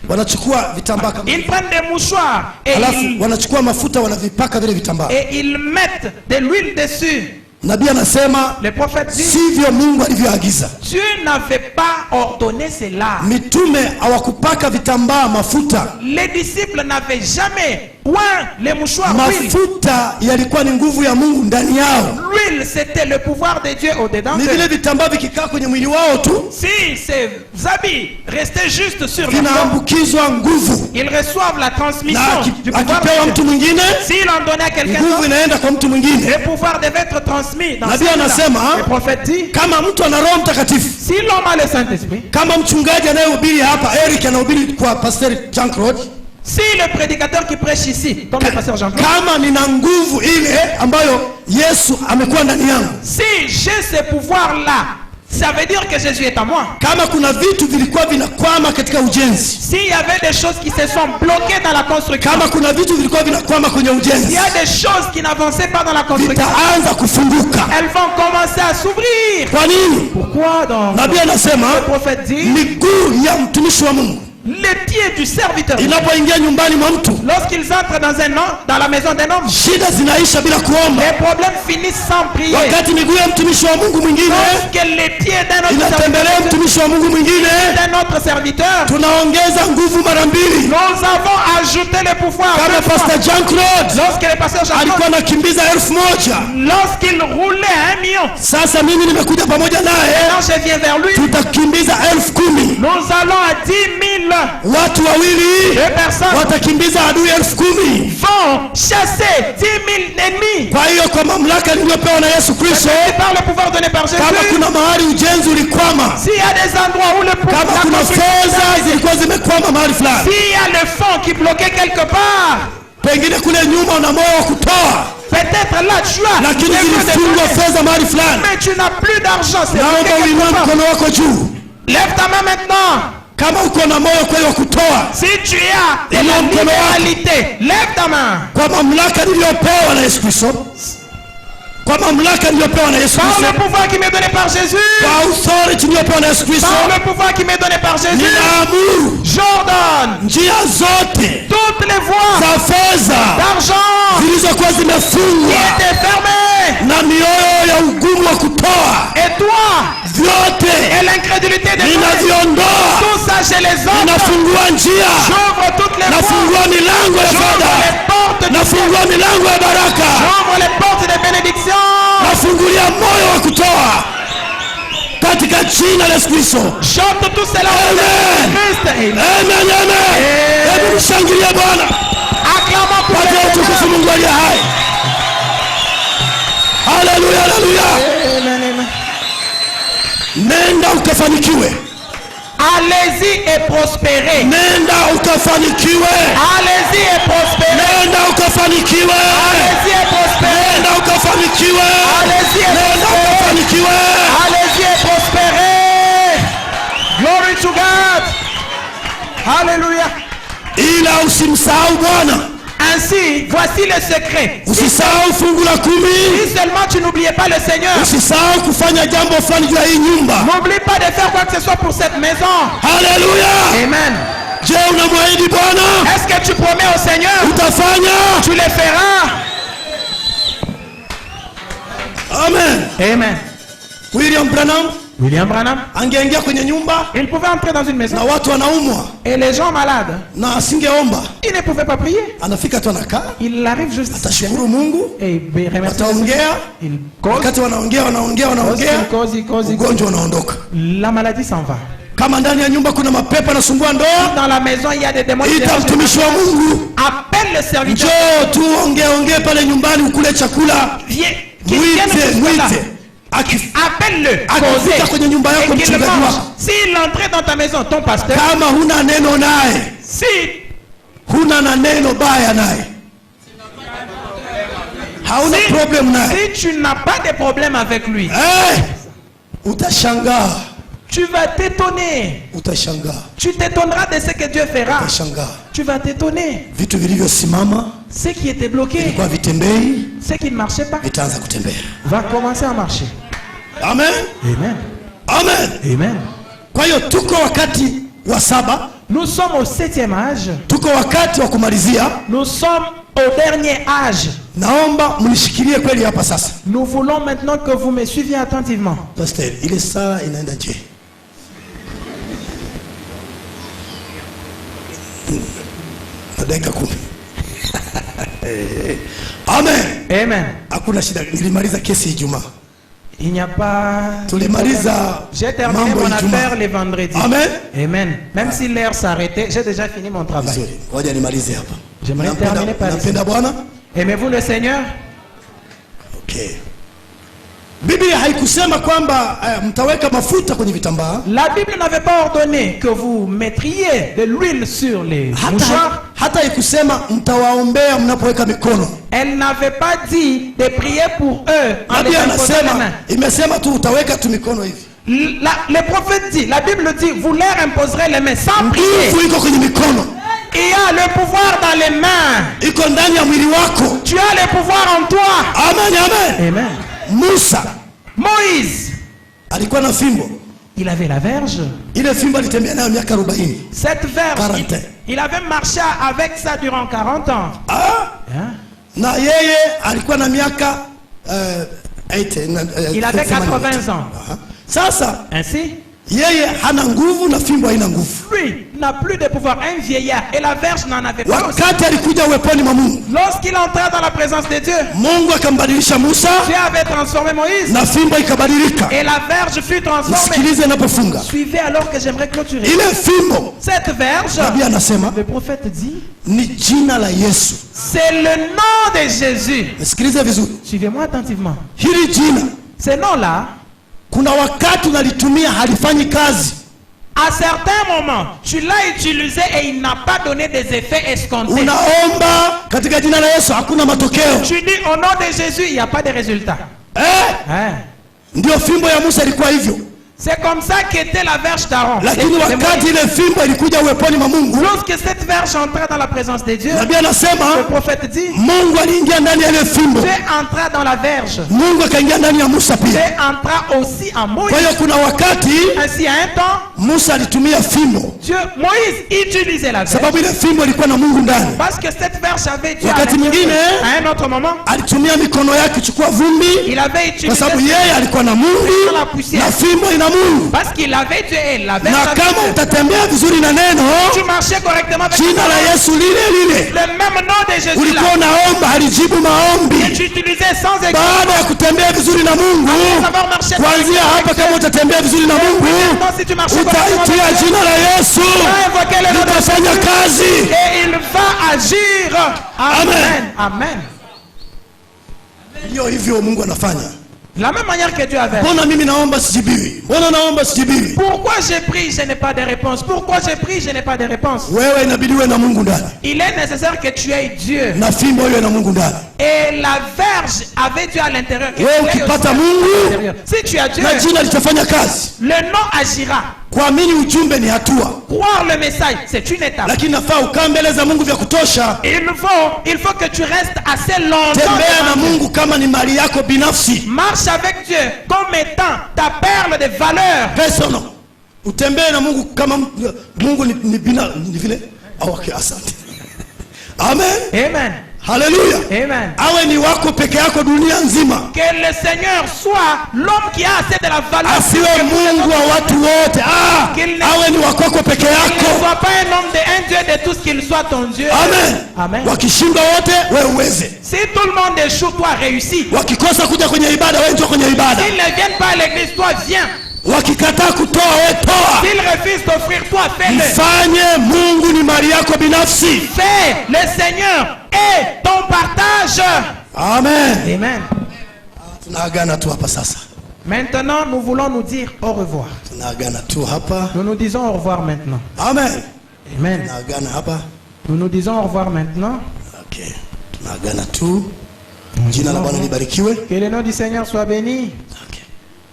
wanachukua vitambaa, ils prennent des mouchoirs et wanachukua mafuta wanavipaka vile vitambaa et ils mettent de l'huile dessus. Nabii anasema, le prophète dit, sivyo Mungu alivyoagiza. Dieu n'avait pas ordonné cela. Mitume hawakupaka vitambaa mafuta. Les disciples n'avaient jamais point les mouchoirs. Mafuta yalikuwa ni nguvu ya Mungu ndani yao. L'huile, c'était le pouvoir de Dieu au-dedans. Ni vile vitambaa vikikaa kwenye mwili wao tu, si ces habits restaient juste sur le vinaambukizwa nguvu. Ils reçoivent la transmission du pouvoir de Dieu. Mtu mwingine, s'il en donnait à quelqu'un nguvu inaenda kwa mtu mwingine. Le pouvoir devait être transmis dans Nabii anasema, le prophète dit, kama mtu ana Roho Mtakatifu, si l'homme a le Saint-Esprit, kama mchungaji anayehubiri hapa, Eric anahubiri kwa Pastor Jean-Claude, si le prédicateur qui prêche ici, comme le pasteur Jean-Claude, kama nina nguvu ile ambayo Yesu amekuwa ndani yangu, si j'ai ce pouvoir là, ça veut dire que Jésus est à moi. Kama kuna vitu vilikuwa vinakwama katika ujenzi, s'il y avait des choses qui se sont bloquées dans la construction, kama kuna vitu vilikuwa vinakwama kwenye ujenzi, s'il y a des choses qui n'avançaient pas dans la construction, vitaanza kufunguka. Elles vont commencer à s'ouvrir. Kwa nini? Pourquoi donc? Nabii anasema, le prophète dit, miguu ya mtumishi wa Mungu, les pieds du serviteur, inapoingia nyumbani mwa mtu, lorsqu'ils entrent dans la maison d'un homme, shida zinaisha bila kuomba. Les problèmes finissent sans prier. Wakati miguu ya mtumishi wa Mungu mwingine, lorsque les pieds d'un autre inatembelea mtumishi wa Mungu mwingine, d'un autre serviteur, tunaongeza nguvu mara mbili. Nous avons ajouté le pouvoir. Kama Pastor Jean-Claude, lorsque le pasteur Jean-Claude alikuwa anakimbiza 1000, lorsqu'il roulait 1 million, sasa mimi nimekuja pamoja naye, quand je viens vers lui, tutakimbiza 10,000. nous allons à 10 000. watu wawili deux personnes watakimbiza adui 10,000. vont chasser 10,000 ennemis. Kwa hiyo kwa mamlaka niliyopewa na Yesu Kristo, Par le pouvoir donné par Jésus, kama kuna mahali ujenzi ulikwama, s'il y a des endroits où le pouvoir, kama kuna fedha zilikuwa zimekwama mahali fulani, s'il y a le fond qui bloquait quelque part, pengine kule nyuma una moyo wa kutoa, peut-être là tu as, lakini zilifungwa fedha mahali fulani, mais tu n'as plus d'argent. C'est naomba bloqué uinue quelque part. mkono wako juu. Lève ta main maintenant. Kama uko na moyo kweli wa kutoa, Si tu as de la Inua mkono wako. libéralité, lève ta main. kwa mamlaka niliyopewa na Yesu Kristo, kwa mamlaka niliyopewa na Yesu Par Kristo, le pouvoir qui m'est donné par Jésus, kwa authority niliyopewa na Yesu Kristo, par le pouvoir qui m'est donné par Jésus, ninaamuru j'ordonne njia zote toutes les voies za fedha d'argent zilizokuwa qui zimefungwa étaient fermées. na mioyo ya ugumu wa kutoa, Et toi, vyote et l'incrédulité des hommes, ninaviondoa, tout ça chez les hommes, nafungua njia, j'ouvre toutes les voies, nafungua milango ya j'ouvre fedha, les portes du ciel, nafungua milango ya baraka, j'ouvre les portes des bénédictions. nafungulia moyo wa kutoa katika jina la Yesu Kristo. Chante tout cela au nom de Amen. Christ. Amen. Amen, amen. Hebu mshangilie Bwana, Acclamons pour patia le utukufu Seigneur. Mungu aliye hai. Haleluya, haleluya. Amen, amen. Nenda ukafanikiwe, Allez-y et prospérez. nenda ukafanikiwe, Allez-y et prospérez. nenda ukafanikiwe, Allez-y et prospérez. nenda ukafanikiwe, Allez-y et nenda prospérez. ukafanikiwe. Allez-y et prospérez. Glory to God. Hallelujah. Ila usimsahau Bwana, Ainsi, voici le secret. usisahau fungu la 10, Si seulement tu n'oubliais pas le Seigneur, usisahau kufanya jambo fulani juu ya hii nyumba. n'oublie pas de faire quoi que ce soit pour cette maison. Haleluya. Amen. Je, unamwahidi Bwana Est-ce que tu promets au Seigneur? utafanya? Tu le feras. Amen. Amen. William Branham William Branham, angeingia kwenye nyumba il pouvait entrer dans une na maison watu wanaumwa et les gens malades, na asingeomba, il ne pouvait pas prier. anafika tu anakaa, Il arrive juste ici atashukuru Mungu, et il remercie le Seigneur. wataongea. Il cause, Wakati wanaongea il cause. ugonjwa unaondoka. La maladie s'en va. Kama ndani ya nyumba kuna mapepo yanasumbua ndoa, Dans la maison, il y a des démons qui ita dérangent. mtumishi wa Mungu, Appelle le serviteur. njoo tu ongee pale nyumbani, ukule chakula, Viens. Qu'il vienne mwite jusque là. Appelle-le. Akifika kwenye nyumba yako Et qu'il le mchungaji mange. wako, S'il entrait dans ta maison, ton pasteur, kama huna neno naye, si huna na neno baya naye, hauna problem naye, tu n'as pas de problème avec lui, utashangaa, tu vas t'étonner. utashangaa, Tu t'étonneras de ce que Dieu fera. utashangaa. Tu vas t'étonner. Vitu vilivyosimama Ce qui était bloqué, kwa vitembei ce qui ne marchait pas, vitaanza kutembea. va commencer à marcher. Amen, Amen. amen. Amen. Kwa hiyo tuko wakati wa 7, Nous sommes au 7e âge. tuko wakati wa kumalizia. Nous sommes au dernier âge. Naomba mnishikilie kweli hapa sasa. Nous voulons maintenant que vous me suiviez attentivement. Pastor, ile saa inaenda je? Na dakika 10. Amen. Amen. Hakuna shida. Nilimaliza kesi Ijumaa. Il n'y a pas... Tulimaliza J'ai terminé mambo mon Ijumaa. affaire les vendredis. Amen. Amen. Même si l'heure s'arrêtait, j'ai déjà fini mon travail. Vizuri. Ngoja nimalize hapa. J'aimerais terminer par ici. Napenda Bwana? Aimez-vous le Seigneur? Okay. Biblia haikusema kwamba mtaweka mafuta kwenye vitambaa. La Bible n'avait pas ordonné que vous mettriez de l'huile sur les mouchoirs. Hata haikusema mtawaombea mnapoweka mikono. Elle n'avait pas dit de prier pour eux en les Biblia imposant les mains. imesema tu utaweka tu mikono hivi. Le prophète dit, la Bible dit, vous leur imposerez les mains sans prier. Nguvu iko kwenye mikono. Il y a le pouvoir dans les mains. Iko ndani ya mwili wako. Tu as le pouvoir en toi. Amen, amen. Amen. Musa Moïse, alikuwa na fimbo. il avait la verge. Ile fimbo alitembea nayo miaka 40. Cette verge, 40 ans. il avait marché avec ça durant 40 ans. Hein? Na yeye alikuwa na miaka Il avait 80 ans. Sasa Ainsi, Yeye hana nguvu na fimbo haina nguvu. Lui n'a plus de pouvoir, un vieillard, et la verge n'en avait pas aussi. Wakati alikuja uweponi mwa Mungu, Lorsqu'il entra dans la présence de Dieu, Mungu akambadilisha Musa Dieu avait transformé Moïse na fimbo ikabadilika. et la verge fut transformée. Nisikilize ninapofunga. Suivez alors que j'aimerais clôturer. Ile fimbo, Cette verge, Nabii anasema le prophète dit, ni jina la Yesu. c'est le nom de Jésus. Nisikilize vizuri. Suivez-moi attentivement. Hili jina Ce nom-là, kuna wakati unalitumia halifanyi kazi. à certains moments, tu l'as utilisé et il n'a pas donné des effets escomptés. Unaomba katika jina la Yesu hakuna matokeo. Tu dis au nom de Jésus, il n'y a pas de résultat. Hein? Ndio fimbo ya Musa ilikuwa hivyo. C'est comme ça qu'était la verge d'Aaron. Lakini wakati ile fimbo ilikuja uweponi mwa Mungu, Lorsque cette verge entrait dans la présence de Dieu, Nabii anasema le prophète dit, Mungu aliingia ndani ya ile fimbo. Dieu entra dans la verge. Mungu akaingia ndani ya Musa Dieu pia. entra aussi en Moïse. Kwa hiyo kuna wakati Ainsi, à un temps, Musa alitumia fimbo Moïse utilisait la verge. sababu ile fimbo ilikuwa na Mungu ndani. Parce que cette verge avait Dieu à Wakati mwingine à un autre moment, alitumia mikono yake kuchukua vumbi il avait kwa utilisé sababu yeye alikuwa na Mungu la poussière. na fimbo ina Mungu. Parce qu'il avait Dieu et la verge Na avait kama Dieu. utatembea vizuri na neno, Tu marchais correctement avec jina la Yesu lile lile le même nom de Jésus ulikuwa là. unaomba halijibu Et maombi. tu utilisais sans équipe. Baada ya kutembea vizuri na Mungu, Savoir marcher kuanzia hapa, kama utatembea vizuri na Mungu, si tu marchais correctement utaitia avec Dieu, jina la Yesu, tu vas invoquer le nom de litafanya Jésus kazi. et il va agir. Amen. Amen. Ndio hivyo Mungu anafanya. De la même manière que Dieu avait. Mbona mimi naomba sijibiwi? Mbona naomba sijibiwi? Pourquoi j'ai pris, je n'ai pas de réponse? Pourquoi j'ai pris, je n'ai pas de réponse? Wewe inabidi uwe na Mungu ndani. Il est nécessaire que tu aies Dieu. Na fimbo hiyo na Mungu ndani. Et la verge avait Dieu à l'intérieur. Et Wewe tu aies ukipata aussi Mungu, à l'intérieur. Si tu as Dieu, na jina litafanya kazi. le nom agira. Kuamini ujumbe ni hatua. Croire le message, c'est une étape. Lakini nafaa ukaa mbele za Mungu vya kutosha. Il faut que tu restes assez longtemps. Tembea na devant Dieu. Mungu kama ni mali yako binafsi. Marche avec Dieu comme étant ta perle de valeur. Personal. Utembee na Mungu kama Mungu ni vile. Okay, asante. Amen. Amen. Haleluya. Amen. Awe ni wako peke yako dunia nzima. Que le Seigneur soit l'homme qui a assez de la valeur. Asiwe Mungu wa watu wote. Awe ni wako peke Qu'il yako. ne soit pas un homme de un Dieu de tous, qu'il soit ton Dieu. Amen. Amen. Wakishinda wote wewe uweze. Si tout le monde échoue, toi réussis. Wakikosa kuja kwenye ibada wewe njoo kwenye ibada. S'ils ne viennent pas à l'église, toi viens. Wakikataa kutoa wewe toa. S'ils refusent d'offrir, toi fais-le. Mfanye Mungu ni mali yako binafsi. Fais, le Seigneur est ton partage. Amen. Amen. Tunaagana tu hapa sasa. Maintenant, nous voulons nous dire au revoir. Tunaagana tu hapa. Nous nous disons au revoir maintenant. Amen. Amen. Tunaagana hapa. Nous nous disons au revoir maintenant. Okay. Tunaagana tu. Jina la Bwana libarikiwe. Que le nom du Seigneur soit béni. Okay.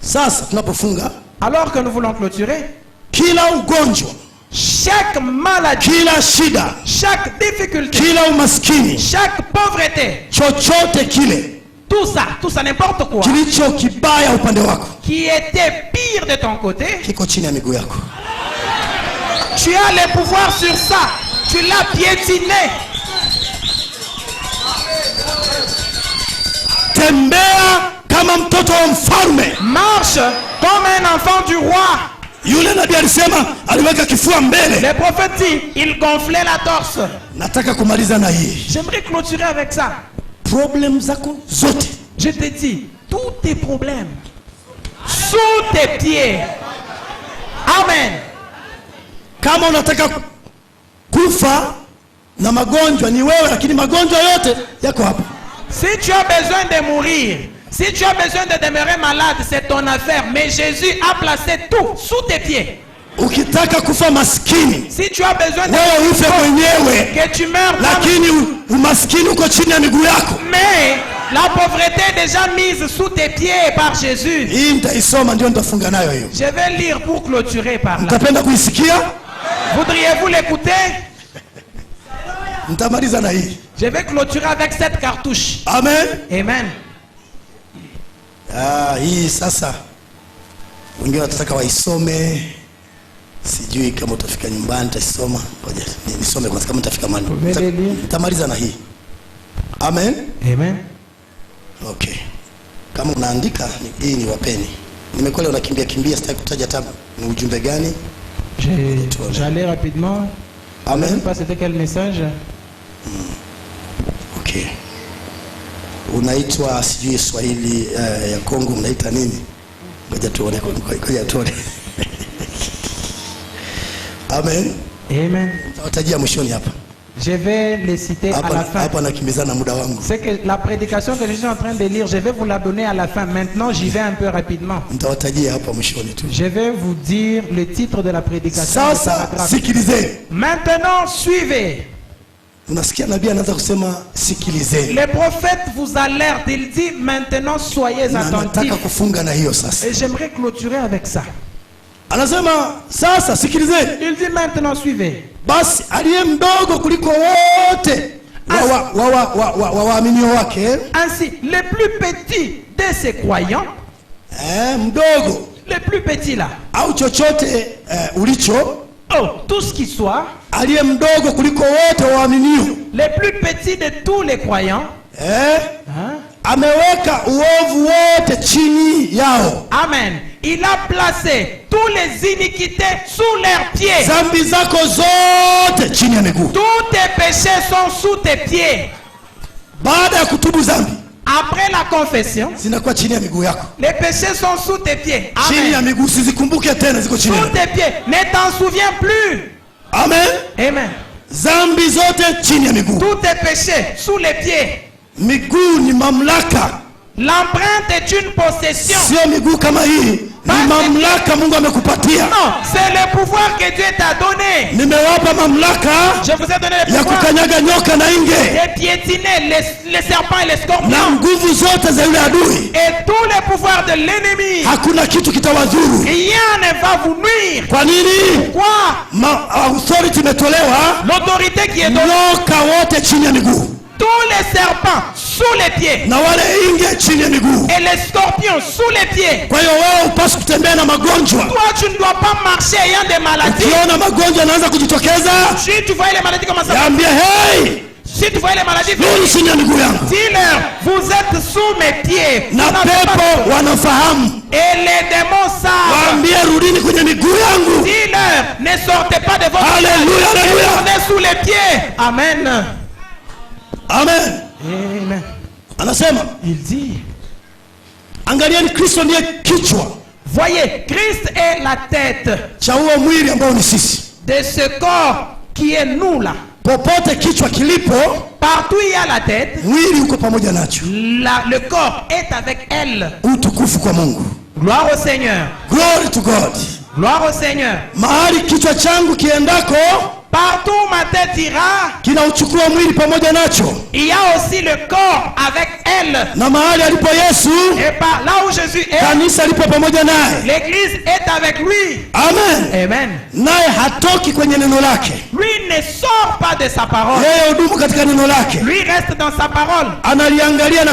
Sasa tunapofunga, Alors que nous voulons clôturer, kila ugonjwa, chaque maladie, kila shida, chaque difficulté, kila umaskini, chaque pauvreté, chochote kile tout ça, n'importe quoi, kilicho kibaya upande wako qui était pire de ton côté, kiko chini ya miguu yako. tu as le pouvoir sur ça. Tu l'as piétiné. Tembea kama mtoto wa mfalme. Marche comme un enfant du roi. Yule nabii alisema aliweka kifua mbele. Le prophète dit, il gonflait la torse. Nataka kumaliza na hii. J'aimerais clôturer avec ça. Problem zako zote, Je te dis, tous tes problèmes sous tes pieds. Amen. kama unataka kufa na magonjwa ni wewe, lakini magonjwa yote yako hapa. Si tu as besoin de mourir, si tu as besoin de demeurer malade, c'est ton affaire. Mais Jésus a placé tout sous tes pieds. Ukitaka kufa maskini, Si tu as besoin wewe ufe mwenyewe, que tu meurs, lakini umaskini uko chini ya miguu yako. mais la pauvreté est déjà mise sous tes pieds par Jésus. Hii nitaisoma ndio nitafunga nayo hiyo. Je vais lire pour clôturer par là. Mtapenda kuisikia? Voudriez-vous l'écouter? Nitamaliza na hii. Je vais clôturer avec cette cartouche. Amen. Amen. Hii sasa wengine watataka waisome. Sijui kama utafika nyumbani nitasoma. Ngoja nisome kwanza kama nitafika mahali. Nitamaliza na hii. Amen. Amen. Okay. Kama unaandika hii ni wapeni. Nimekuwa leo nakimbia sitaki kutaja tabu. Ni ujumbe gani? J'allais rapidement. Amen. Je ne sais pas c'était quel message. Okay. Unaitwa sijui Swahili ya Kongo mnaita nini? Ngoja tuone. Amen. Amen. Nitawatajia mwishoni hapa. Je vais les citer à la fin. Hapa nakimbizana muda wangu. C'est que la prédication que je suis en train de lire, je vais vous la donner à la fin. Maintenant, j'y vais un peu rapidement. Nitawatajia hapa mwishoni tu. Je vais vous dire le titre de la prédication. Sasa sikilizeni. Maintenant, suivez. Unasikia nabii anaanza kusema sikilizeni. Le prophète vous alerte, il dit maintenant soyez attentifs. Nataka kufunga na hiyo sasa. Et j'aimerais clôturer avec ça. Anasema sasa sikilizeni. Il dit maintenant suivez. Basi aliye mdogo kuliko wote waaminio wake. Ainsi, les plus petits de ces croyants, mdogo, les plus petits là, au chochote ulicho, tout ce qui soit, aliye mdogo kuliko wote waaminio, les plus petits de tous les croyants, ameweka uovu wote chini yao. Amen. Il a placé tous les iniquités sous leurs pieds. Zambi zako zote chini ya miguu. Tous tes péchés sont sous tes pieds. Baada ya kutubu zambi, après la confession, zinakuwa chini ya miguu yako. Les péchés sont sous tes pieds. Amen. Chini ya miguu, sizikumbuke tena, ziko chini. Sous tes pieds. Ne t'en souviens plus. Amen. Amen. Zambi zote chini ya miguu. Tous tes péchés sous les pieds. Miguu ni mamlaka. L'empreinte est une possession. Sio miguu kama hii. Ni mamlaka Mungu amekupatia. Non, c'est le pouvoir que Dieu t'a donné. Nimewapa mamlaka. Je vous ai donné le pouvoir. Ya kukanyaga nyoka na inge. De piétiner les serpents et les scorpions. Na nguvu zote za yule adui. Et tous les pouvoirs de l'ennemi. Hakuna kitu kitawadhuru. Rien ne va vous nuire. Kwa nini? Pourquoi? Authority imetolewa. L'autorité qui est donnée. Nyoka wote chini ya miguu. Tous les serpents sous les pieds. Na wale inge chini ya miguu. Et les scorpions sous les pieds. Kwa hiyo wewe upaswi kutembea na magonjwa. Toi tu ne dois pas marcher ayant des maladies. Ukiona magonjwa yanaanza kujitokeza, si tu vois les maladies comme ça, yaambie hey, si tu vois les maladies, chini ya miguu yangu. Dis-leur, vous êtes sous mes pieds. Na pepo wanafahamu. Et les démons savent. Waambie rudini kwenye miguu yangu. Dis-leur, ne sortez pas de votre pied. Alléluia, alléluia. Restez sous les pieds. Amen. Amen. Amen. Anasema, il dit, angalieni Kristo ndiye kichwa. Voyez, Christ est la tête. Cha huo mwili ambao ni sisi. De ce corps qui est nous là. Popote kichwa kilipo, partout il y a la tête. Mwili uko pamoja nacho. Le corps est avec elle. Utukufu kwa Mungu. Gloire au Seigneur. Glory to God. Gloire au Seigneur. Mahali kichwa changu kiendako, partout ma tête ira, kinauchukua mwili pamoja nacho. Il y a aussi le corps avec elle. Na mahali alipo Yesu, et par là où Jésus est, kanisa lipo pamoja naye. L'église est avec lui. Amen. Amen. Naye hatoki kwenye neno lake. Lui ne sort pas de sa parole. Yeye hudumu katika neno lake. Lui reste dans sa parole. Analiangalia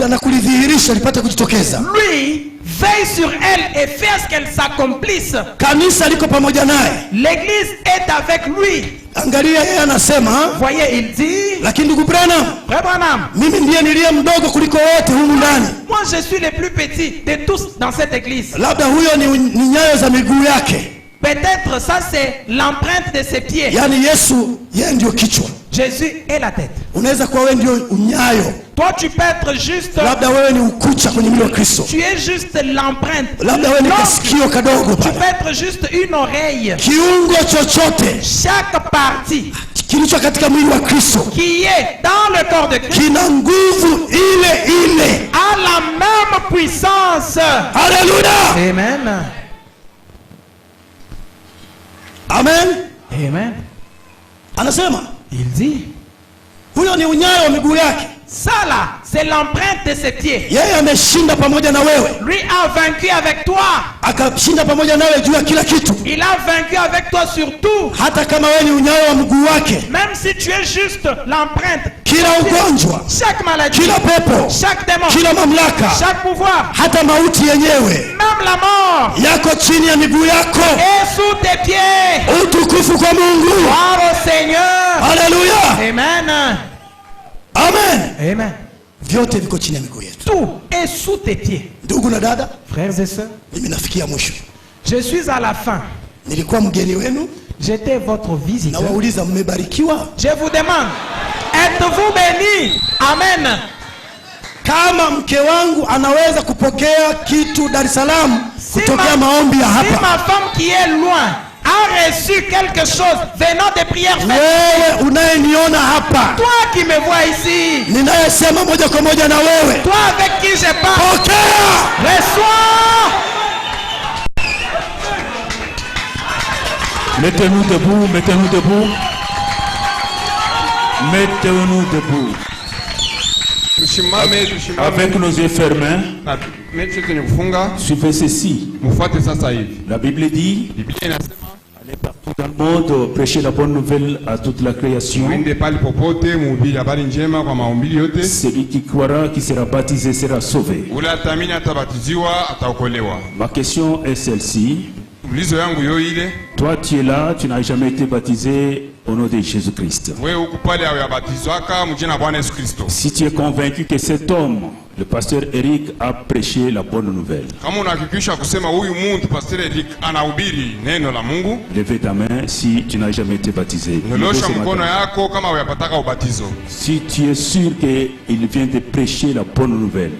na kulidhihirisha lipate kujitokeza. Lui veille sur elle et fait ce qu'elle s'accomplisse. Kanisa liko pamoja naye. L'église est avec lui. Angalia yeye anasema, voyez, il dit, lakini ndugu Branham, mimi ndiye niliye mdogo kuliko wote humu ndani. Moi je suis le plus petit de tous dans cette église. Labda huyo ni nyayo za miguu yake. Peut-être ça c'est l'empreinte de ses pieds. Yani Yesu yeye ndio kichwa. Jésus est la tête. Unaweza kuwa wewe ndio unyayo. Toi tu peux être juste, labda wewe ni ukucha kwenye mwili wa Kristo. Tu es juste l'empreinte. Labda wewe ni kasikio kadogo pale. Tu peux être juste une oreille. Kiungo chochote, chaque partie kilicho katika mwili wa Kristo, qui est dans le corps de Christ, kina nguvu ile a la même puissance. Alléluia. Amen. Amen. Amen. Anasema, il dit, huyo ni unyayo wa miguu yake. Ça là, c'est l'empreinte de ses pieds. Yeye ameshinda pamoja na wewe. Lui a vaincu avec toi. Akashinda pamoja nawe juu ya kila kitu. Il a vaincu avec toi sur tout. Hata kama wewe ni unyayo wa mguu wake. Même si tu es juste l'empreinte. Kila ugonjwa, chaque maladie, kila pepo, chaque démon, kila mamlaka, chaque pouvoir, hata mauti yenyewe, même la mort, yako chini ya miguu yako. Et sous tes pieds. Utukufu kwa Mungu. Gloire au Seigneur. Alléluia. Amen. Amen. Amen. vyote viko chini ya miguu yetu. Tout est sous tes pieds. Ndugu na dada, Frères et sœurs, mimi nafikia mwisho. je suis à la fin. Nilikuwa mgeni wenu. J'étais votre visiteur. Na wauliza mmebarikiwa? Je vous demande, êtes-vous bénis? Amen. Kama mke wangu anaweza kupokea kitu Dar es Salaam kutokea maombi ya hapa. Si ma femme qui est loin a reçu quelque chose venant des prières faites. Wewe unayeniona hapa, Toi qui me vois ici, ninayesema moja kwa moja na wewe, toi avec qui je parle, pokea. reçois. Mettez-nous debout, mettez-nous debout. Mettez-nous debout. Avec nos yeux fermés, suivez ceci. La Bible dit, allez partout dans le monde, prêchez la bonne nouvelle à toute la création. Celui qui croira, qui sera baptisé, sera sauvé. Ma question est celle-ci. Toi, tu es là, tu n'as jamais été baptisé au nom de Jésus-Christ. Si tu es convaincu que cet homme, le pasteur Eric, a prêché la bonne nouvelle, levez ta main si tu n'as jamais été baptisé. Si tu es sûr qu'il vient de prêcher la bonne nouvelle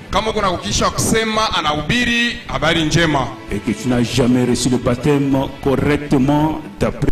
et que tu n'as jamais reçu le baptême correctement d'après